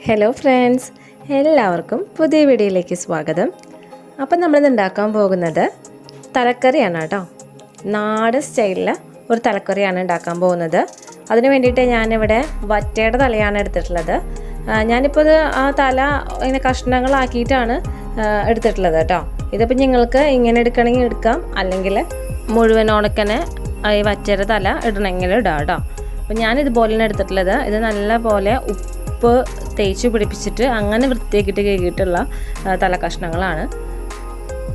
Hello friends, എല്ലാവർക്കും പുതിയ വീഡിയോയിലേക്ക് സ്വാഗതം. അപ്പം നമ്മളിന്ന് ഉണ്ടാക്കാൻ പോകുന്നത് തലക്കറിയാണ് കേട്ടോ. നാടൻ സ്റ്റൈലിൽ ഒരു തലക്കറിയാണ് ഉണ്ടാക്കാൻ പോകുന്നത്. അതിന് വേണ്ടിയിട്ട് ഞാനിവിടെ വറ്റയുടെ തലയാണ് എടുത്തിട്ടുള്ളത്. ഞാനിപ്പോൾ ഇത് ആ തല ഇങ്ങനെ കഷ്ണങ്ങളാക്കിയിട്ടാണ് എടുത്തിട്ടുള്ളത് കേട്ടോ. ഇതിപ്പോൾ നിങ്ങൾക്ക് ഇങ്ങനെ എടുക്കണമെങ്കിൽ എടുക്കാം, അല്ലെങ്കിൽ മുഴുവൻ ഉണക്കനെ ഈ വറ്റയുടെ തല ഇടണമെങ്കിൽ ഇടാം കേട്ടോ. അപ്പോൾ ഞാനിതുപോലെയാണ് എടുത്തിട്ടുള്ളത്. ഇത് നല്ല പോലെ ഉപ്പ് തേച്ച് പിടിപ്പിച്ചിട്ട് അങ്ങനെ വൃത്തിയാക്കിയിട്ട് കഴുകിയിട്ടുള്ള തല കഷ്ണങ്ങളാണ്.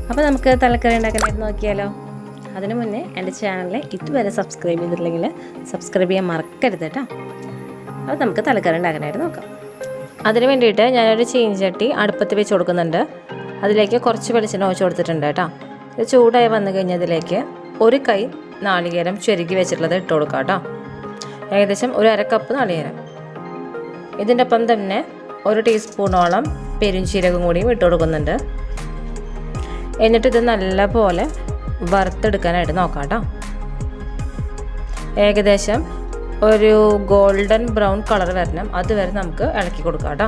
അപ്പോൾ നമുക്ക് തലക്കറി ഉണ്ടാക്കാനായിട്ട് നോക്കിയാലോ. അതിനു മുന്നേ എൻ്റെ ചാനലിൽ ഇതുവരെ സബ്സ്ക്രൈബ് ചെയ്തിട്ടില്ലെങ്കിൽ സബ്സ്ക്രൈബ് ചെയ്യാൻ മറക്കരുത് കേട്ടോ. അപ്പോൾ നമുക്ക് തലക്കറി ഉണ്ടാക്കാനായിട്ട് നോക്കാം. അതിന് വേണ്ടിയിട്ട് ഞാനൊരു ചീനച്ചട്ടി അടുപ്പത്ത് വെച്ച് കൊടുക്കുന്നുണ്ട്. അതിലേക്ക് കുറച്ച് വെളിച്ചെണ്ണ ഒഴിച്ച് കൊടുത്തിട്ടുണ്ട് കേട്ടോ. ഇത് ചൂടായി വന്നു കഴിഞ്ഞതിലേക്ക് ഒരു കൈ നാളികേരം ചുരുക്കി വെച്ചിട്ടുള്ളത് ഇട്ട് കൊടുക്കാം കേട്ടോ. ഏകദേശം ഒരു അരക്കപ്പ് നാളികേരം. ഇതിൻ്റെ ഒപ്പം തന്നെ ഒരു ടീസ്പൂണോളം പെരുംജീരകം കൂടിയും ഇട്ട് കൊടുക്കുന്നുണ്ട്. എന്നിട്ട് ഇത് നല്ല പോലെ വറുത്തെടുക്കാനായിട്ട് നോക്കാം കേട്ടോ. ഏകദേശം ഒരു ഗോൾഡൻ ബ്രൗൺ കളർ വരണം, അതുവരെ നമുക്ക് ഇളക്കി കൊടുക്കാം കേട്ടോ.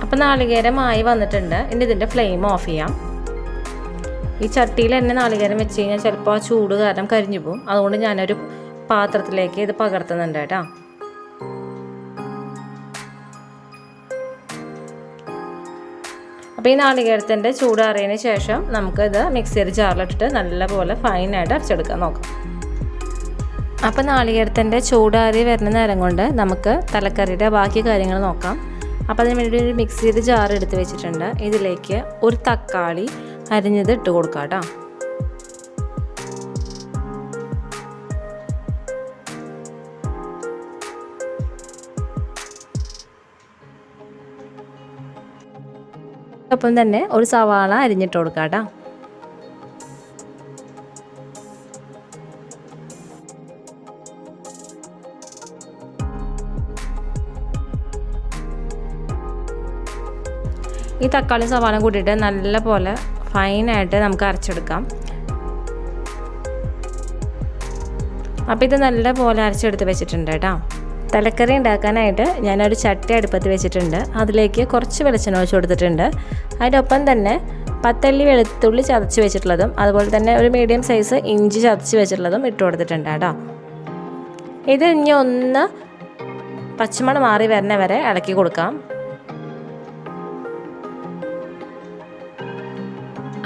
അപ്പം നാളികേരമായി വന്നിട്ടുണ്ട്. ഇനി ഇതിൻ്റെ ഫ്ലെയിം ഓഫ് ചെയ്യാം. ഈ ചട്ടിയിൽ തന്നെ നാളികേരം വെച്ച് കഴിഞ്ഞാൽ ചിലപ്പോൾ ആ ചൂട് കാരണം കരിഞ്ഞു പോകും. അതുകൊണ്ട് ഞാനൊരു പാത്രത്തിലേക്ക് ഇത് പകർത്തുന്നുണ്ട് കേട്ടോ. അപ്പോൾ ഈ നാളികേരത്തിൻ്റെ ചൂടാറിയതിന് ശേഷം നമുക്കിത് മിക്സിയുടെ ജാറിലിട്ടിട്ട് നല്ലപോലെ ഫൈനായിട്ട് അരച്ചെടുക്കാൻ നോക്കാം. അപ്പോൾ നാളികേരത്തിൻ്റെ ചൂടാറി വരുന്ന നേരം കൊണ്ട് നമുക്ക് തലക്കറിയുടെ ബാക്കി കാര്യങ്ങൾ നോക്കാം. അപ്പോൾ അതിന് വേണ്ടി ഒരു മിക്സിയുടെ ജാർ എടുത്ത് വെച്ചിട്ടുണ്ട്. ഇതിലേക്ക് ഒരു തക്കാളി അരിഞ്ഞത് ഇട്ട് കൊടുക്കാം കേട്ടോ. ഒപ്പം തന്നെ ഒരു സവാള അരിഞ്ഞിട്ട് കൊടുക്കാം കേട്ടോ. ഈ തക്കാളി സവാള കൂട്ടിയിട്ട് നല്ല പോലെ ഫൈനായിട്ട് നമുക്ക് അരച്ചെടുക്കാം. അപ്പോൾ ഇത് നല്ല പോലെ അരച്ചെടുത്ത് വെച്ചിട്ടുണ്ട് കേട്ടോ. തലക്കറി ഉണ്ടാക്കാനായിട്ട് ഞാനൊരു ചട്ടി അടുപ്പത്ത് വെച്ചിട്ടുണ്ട്. അതിലേക്ക് കുറച്ച് വെളിച്ചെണ്ണ ഒഴിച്ച് കൊടുത്തിട്ടുണ്ട്. അതിനൊപ്പം തന്നെ 10 അല്ലി വെളുത്തുള്ളി ചതച്ച് വെച്ചിട്ടുള്ളതും അതുപോലെ തന്നെ ഒരു മീഡിയം സൈസ് ഇഞ്ചി ചതച്ച് വെച്ചിട്ടുള്ളതും ഇട്ട് കൊടുത്തിട്ടുണ്ട് കേട്ടോ. ഇത് ഇനി ഒന്ന് പച്ചമണം മാറി വരുന്ന വരെ ഇളക്കി കൊടുക്കാം.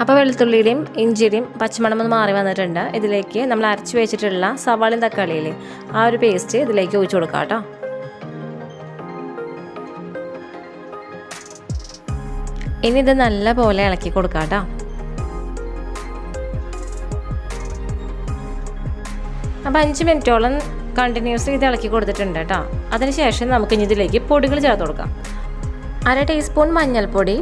അപ്പോൾ വെളുത്തുള്ളിയുടെയും ഇഞ്ചിയുടെയും പച്ചമണം ഒന്ന് മാറി വന്നിട്ടുണ്ട്. ഇതിലേക്ക് നമ്മൾ അരച്ച് വെച്ചിട്ടുള്ള സവാളയും തക്കാളിയില്ലേ, ആ ഒരു പേസ്റ്റ് ഇതിലേക്ക് ഒഴിച്ച് കൊടുക്കാം കേട്ടോ. ഇനി ഇത് നല്ല പോലെ ഇളക്കി കൊടുക്കാം കേട്ടോ. അപ്പോൾ 5 മിനിറ്റോളം കണ്ടിന്യൂസ് ഇത് ഇളക്കി കൊടുത്തിട്ടുണ്ട് കേട്ടോ. അതിനുശേഷം നമുക്ക് ഇനി ഇതിലേക്ക് പൊടികൾ ചേർത്ത് കൊടുക്കാം. 1/2 ടീസ്പൂൺ മഞ്ഞൾപ്പൊടി,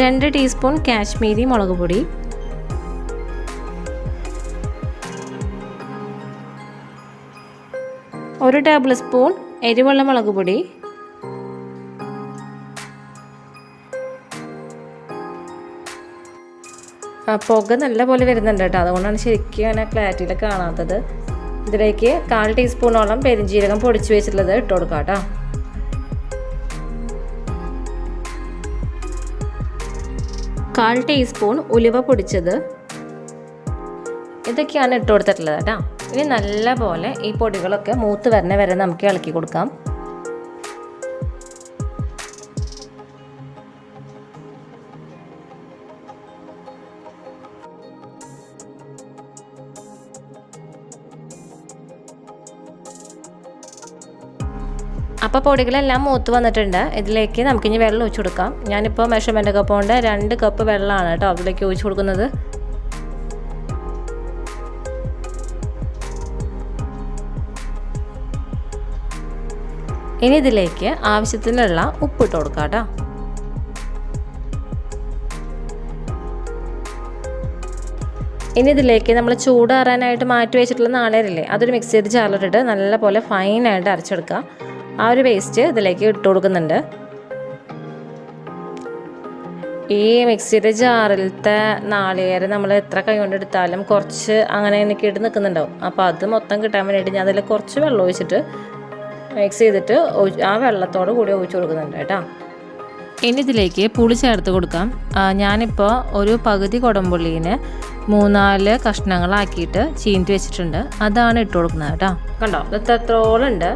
2 ടീസ്പൂൺ കാശ്മീരി മുളക് പൊടി, 1 ടേബിൾ സ്പൂൺ എരിവുള്ള മുളക് പൊടി, പുക നല്ല പോലെ വരുന്നുണ്ട് കേട്ടോ. അതുകൊണ്ടാണ് ശരിക്കും അങ്ങനെ ക്ലാരിറ്റിയിൽ കാണാത്തത്. ഇതിലേക്ക് 1/4 ടീസ്പൂണോളം പെരുംജീരകം പൊടിച്ച് വെച്ചിട്ടുള്ളത് ഇട്ട് കൊടുക്കാം കേട്ടോ. കാൽ ടീസ്പൂൺ ഉലുവ പൊടിച്ചത്, ഇതൊക്കെയാണ് ഇട്ട് കൊടുത്തിട്ടുള്ളത് കേട്ടോ. ഇനി നല്ല പോലെ ഈ പൊടികളൊക്കെ മൂത്ത് വരുന്ന വരെ നമുക്ക് ഇളക്കി കൊടുക്കാം. അപ്പോൾ പൊടികളെല്ലാം മൂത്ത് വന്നിട്ടുണ്ട്. ഇതിലേക്ക് നമുക്കിനി വെള്ളം ഒഴിച്ച് കൊടുക്കാം. ഞാനിപ്പോൾ മെഷർമെൻറ്റ് കപ്പ് കൊണ്ട് 2 കപ്പ് വെള്ളമാണ് കേട്ടോ അതിലേക്ക് ഒഴിച്ച് കൊടുക്കുന്നത്. ഇനി ഇതിലേക്ക് ആവശ്യത്തിനുള്ള ഉപ്പിട്ട് കൊടുക്കാം കേട്ടോ. ഇനി ഇതിലേക്ക് നമ്മൾ ചൂടാറാനായിട്ട് മാറ്റി വെച്ചിട്ടുള്ള നാളികേരമില്ലേ, അതൊരു മിക്സിയുടെ ജാറിലിട്ടിട്ട് നല്ല പോലെ ഫൈനായിട്ട് അരച്ചെടുക്കുക. ആ ഒരു പേസ്റ്റ് ഇതിലേക്ക് ഇട്ട് കൊടുക്കുന്നുണ്ട്. ഈ മിക്സിയുടെ ജാറിലത്തെ നാളികേരം നമ്മൾ എത്ര കൈ കൊണ്ട് എടുത്താലും കുറച്ച് അങ്ങനെ എനിക്ക് ഇട്ട് നിൽക്കുന്നുണ്ടാവും. അപ്പോൾ അത് മൊത്തം കിട്ടാൻ വേണ്ടിയിട്ട് ഞാൻ അതിൽ കുറച്ച് വെള്ളം ഒഴിച്ചിട്ട് മിക്സ് ചെയ്തിട്ട് ആ വെള്ളത്തോട് കൂടി ഒഴിച്ച് കൊടുക്കുന്നുണ്ട് കേട്ടോ. ഇനി ഇതിലേക്ക് പുളി ചേർത്ത് കൊടുക്കാം. ഞാനിപ്പോൾ ഒരു പകുതി കൊടംപുള്ളീനെ 3-4 കഷ്ണങ്ങളാക്കിയിട്ട് ചീന്തി വെച്ചിട്ടുണ്ട്. അതാണ് ഇട്ട് കൊടുക്കുന്നത് കേട്ടോ. കണ്ടോ, ഇത് എത്രോളം ഉണ്ട്.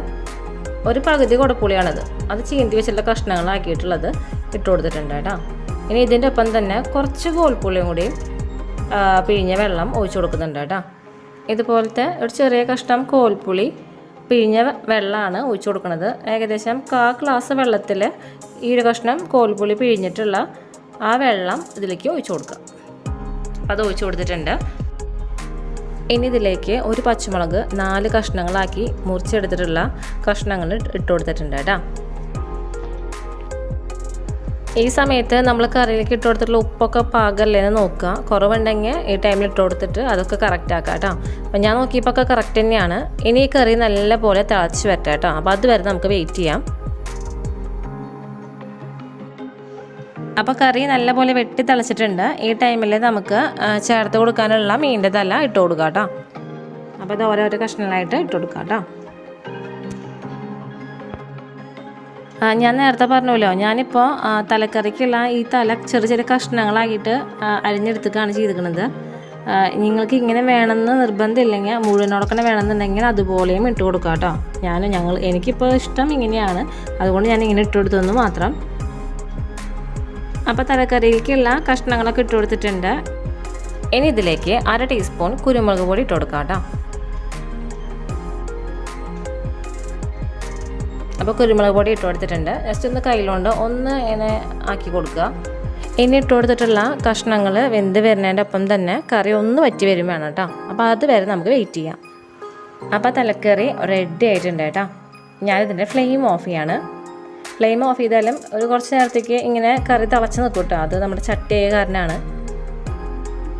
ഒരു പകുതി കൊടപ്പുളിയാണത്. അത് ചീന്തി വെച്ചിട്ടുള്ള കഷ്ണങ്ങളാക്കിയിട്ടുള്ളത് ഇട്ട് കൊടുത്തിട്ടുണ്ട് കേട്ടോ. ഇനി ഇതിൻ്റെ ഒപ്പം തന്നെ കുറച്ച് കോൽപ്പുളിയും കൂടി പിഴിഞ്ഞ വെള്ളം ഒഴിച്ചു കൊടുക്കുന്നുണ്ട് കേട്ടോ. ഇതുപോലത്തെ ഒരു ചെറിയ കഷ്ണം കോൽപ്പുളി പിഴിഞ്ഞ വെള്ളമാണ് ഒഴിച്ചു കൊടുക്കുന്നത്. ഏകദേശം 1/4 ഗ്ലാസ് വെള്ളത്തിൽ ഈ ഒരു കഷ്ണം കോൽപ്പുളി പിഴിഞ്ഞിട്ടുള്ള ആ വെള്ളം ഇതിലേക്ക് ഒഴിച്ചു കൊടുക്കുക. അത് ഒഴിച്ചു കൊടുത്തിട്ടുണ്ട്. ഇനി ഇതിലേക്ക് ഒരു പച്ചമുളക് 4 കഷ്ണങ്ങളാക്കി മുറിച്ചെടുത്തിട്ടുള്ള കഷ്ണങ്ങൾ ഇട്ട് കൊടുത്തിട്ടുണ്ട് കേട്ടോ. ഈ സമയത്ത് നമ്മൾ കറിയിലേക്ക് ഇട്ട് കൊടുത്തിട്ടുള്ള ഉപ്പൊക്കെ പാകമല്ലേന്ന് നോക്കുക. കുറവുണ്ടെങ്കിൽ ഈ ടൈമിൽ ഇട്ട് കൊടുത്തിട്ട് അതൊക്കെ കറക്റ്റ് ആക്കാം കേട്ടോ. അപ്പം ഞാൻ നോക്കിയപ്പോൾ ഒക്കെ കറക്റ്റ് തന്നെയാണ്. ഇനി ഈ കറി നല്ല പോലെ തിളച്ച് വരട്ടെ കേട്ടോ. അപ്പോൾ അതുവരെ നമുക്ക് വെയിറ്റ് ചെയ്യാം. അപ്പോൾ കറി നല്ല പോലെ വെട്ടി തിളച്ചിട്ടുണ്ട്. ഈ ടൈമിൽ നമുക്ക് ചേർത്ത് കൊടുക്കാനുള്ള മീനിൻ്റെ തല ഇട്ട് കൊടുക്കാം കേട്ടോ. അപ്പോൾ ഇത് ഓരോരോ കഷ്ണങ്ങളായിട്ട് ഇട്ട് കൊടുക്കാം കേട്ടോ. ഞാൻ നേരത്തെ പറഞ്ഞല്ലോ, ഞാനിപ്പോൾ തലക്കറിക്കുള്ള ഈ തല ചെറിയ ചെറിയ കഷ്ണങ്ങളാക്കിയിട്ട് അരിഞ്ഞെടുത്തിട്ടാണ് ചെയ്തിരിക്കുന്നത്. നിങ്ങൾക്ക് ഇങ്ങനെ വേണമെന്ന് നിർബന്ധമില്ലെങ്കിൽ മുഴുവനോടൊക്കെ വേണമെന്നുണ്ടെങ്കിൽ അതുപോലെയും ഇട്ട് കൊടുക്കാം കേട്ടോ. എനിക്കിപ്പോൾ ഇഷ്ടം ഇങ്ങനെയാണ്, അതുകൊണ്ട് ഞാൻ ഇങ്ങനെ ഇട്ട് കൊടുത്തെന്ന് മാത്രം. അപ്പോൾ തലക്കറിയിലേക്കുള്ള കഷ്ണങ്ങളൊക്കെ ഇട്ട് കൊടുത്തിട്ടുണ്ട്. ഇനി ഇതിലേക്ക് 1/2 ടീസ്പൂൺ കുരുമുളക് പൊടി ഇട്ട് കൊടുക്കാം കേട്ടോ. അപ്പോൾ കുരുമുളക് പൊടി ഇട്ട് കൊടുത്തിട്ടുണ്ട്. ജസ്റ്റ് ഒന്ന് കയ്യിലുകൊണ്ട് ഒന്ന് ഇങ്ങനെ ആക്കി കൊടുക്കുക. ഇനി ഇട്ട് കൊടുത്തിട്ടുള്ള കഷ്ണങ്ങൾ വെന്ത് വരുന്നതിൻ്റെ ഒപ്പം തന്നെ കറി ഒന്ന് വറ്റി വരും വേണം കേട്ടോ. അപ്പോൾ അതുവരെ നമുക്ക് വെയിറ്റ് ചെയ്യാം. അപ്പോൾ തലക്കറി റെഡി ആയിട്ടുണ്ട് കേട്ടോ. ഞാനിതിൻ്റെ ഫ്ലെയിം ഓഫ് ചെയ്യാണ്. ഫ്ലെയിം ഓഫ് ചെയ്താലും ഒരു കുറച്ച് നേരത്തേക്ക് ഇങ്ങനെ കറി തിളച്ച് നിൽക്കും കേട്ടോ. അത് നമ്മുടെ ചട്ടിയായ കാരണമാണ്.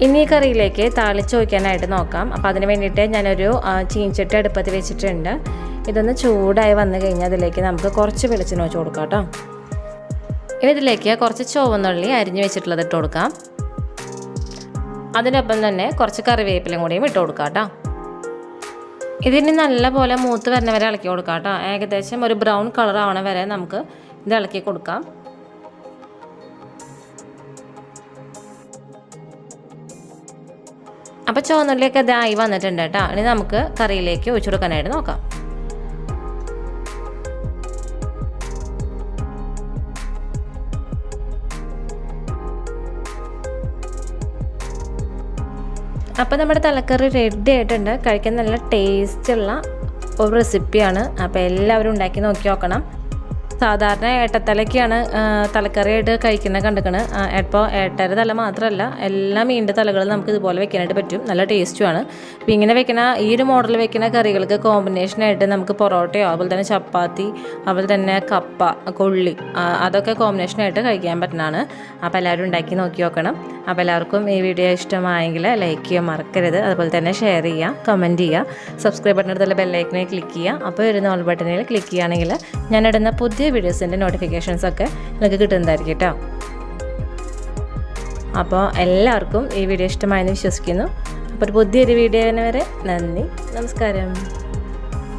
ഇനി ഈ കറിയിലേക്ക് താളിച്ച് ഒഴിക്കാനായിട്ട് നോക്കാം. അപ്പോൾ അതിന് വേണ്ടിയിട്ട് ഞാനൊരു ചീൻചട്ടി അടുപ്പത്ത് വെച്ചിട്ടുണ്ട്. ഇതൊന്ന് ചൂടായി വന്നു കഴിഞ്ഞാൽ അതിലേക്ക് നമുക്ക് കുറച്ച് വെളിച്ചെണ്ണ ഒഴിച്ച് കൊടുക്കാം കേട്ടോ. ഇനി ഇതിലേക്ക് കുറച്ച് ചുവന്നുള്ളി അരിഞ്ഞ് വെച്ചിട്ടുള്ളത് ഇട്ട് കൊടുക്കാം. അതിനൊപ്പം തന്നെ കുറച്ച് കറിവേപ്പിലയും കൂടിയും ഇട്ട് കൊടുക്കാം കേട്ടോ. ഇതിന് നല്ല പോലെ മൂത്ത് വരുന്ന വരെ ഇളക്കി കൊടുക്കാം കേട്ടോ. ഏകദേശം ഒരു ബ്രൗൺ കളർ ആവണ വരെ നമുക്ക് ഇത് ഇളക്കി കൊടുക്കാം. അപ്പോൾ ചുവന്നുള്ളിയൊക്കെ ഇതായി വന്നിട്ടുണ്ട് കേട്ടോ. ഇനി നമുക്ക് കറിയിലേക്ക് ഒഴിച്ചു കൊടുക്കാനായിട്ട് നോക്കാം. അപ്പോൾ നമ്മുടെ തലക്കറി റെഡി ആയിട്ടുണ്ട്. കഴിക്കാൻ നല്ല ടേസ്റ്റുള്ള ഒരു റെസിപ്പിയാണ്. അപ്പോൾ എല്ലാവരും ഉണ്ടാക്കി നോക്കി നോക്കണം. സാധാരണ ഏട്ടത്തലയ്ക്കാണ് തലക്കറിയായിട്ട് കഴിക്കുന്നത് കണ്ടിരിക്കുന്നത്. ഇപ്പോൾ ഏട്ടയുടെ തല മാത്രമല്ല, എല്ലാ മീനിൻ്റെ തലകളും നമുക്ക് ഇതുപോലെ വെക്കാനായിട്ട് പറ്റും. നല്ല ടേസ്റ്റുമാണ്. അപ്പോൾ ഇങ്ങനെ വെക്കുന്ന ഈ ഒരു മോഡൽ വെക്കുന്ന കറികൾക്ക് കോമ്പിനേഷനായിട്ട് നമുക്ക് പൊറോട്ടയോ അതുപോലെ തന്നെ ചപ്പാത്തി, അതുപോലെ തന്നെ കപ്പ, കൊള്ളി, അതൊക്കെ കോമ്പിനേഷനായിട്ട് കഴിക്കാൻ പറ്റുന്നതാണ്. അപ്പോൾ എല്ലാവരും ഉണ്ടാക്കി നോക്കി നോക്കണം. അപ്പോൾ എല്ലാവർക്കും ഈ വീഡിയോ ഇഷ്ടമായെങ്കിൽ ലൈക്ക് ചെയ്യാൻ മറക്കരുത്. അതുപോലെ തന്നെ ഷെയർ ചെയ്യുക, കമൻറ്റ് ചെയ്യുക, സബ്സ്ക്രൈബ് ബട്ടണെടുത്തുള്ള ബെല്ലൈക്കനെ ക്ലിക്ക് ചെയ്യുക. അപ്പോൾ വരുന്ന ഓൾ ബട്ടണിൽ ക്ലിക്ക് ചെയ്യുകയാണെങ്കിൽ ഞാനിടുന്ന പുതിയ വീഡിയോസിൻ്റെ നോട്ടിഫിക്കേഷൻസൊക്കെ നിങ്ങൾക്ക് കിട്ടുന്നതായിരിക്കും കേട്ടോ. അപ്പോൾ എല്ലാവർക്കും ഈ വീഡിയോ ഇഷ്ടമായെന്ന് വിശ്വസിക്കുന്നു. അപ്പോൾ ഒരു പുതിയൊരു വീഡിയോ വരെ നന്ദി, നമസ്കാരം.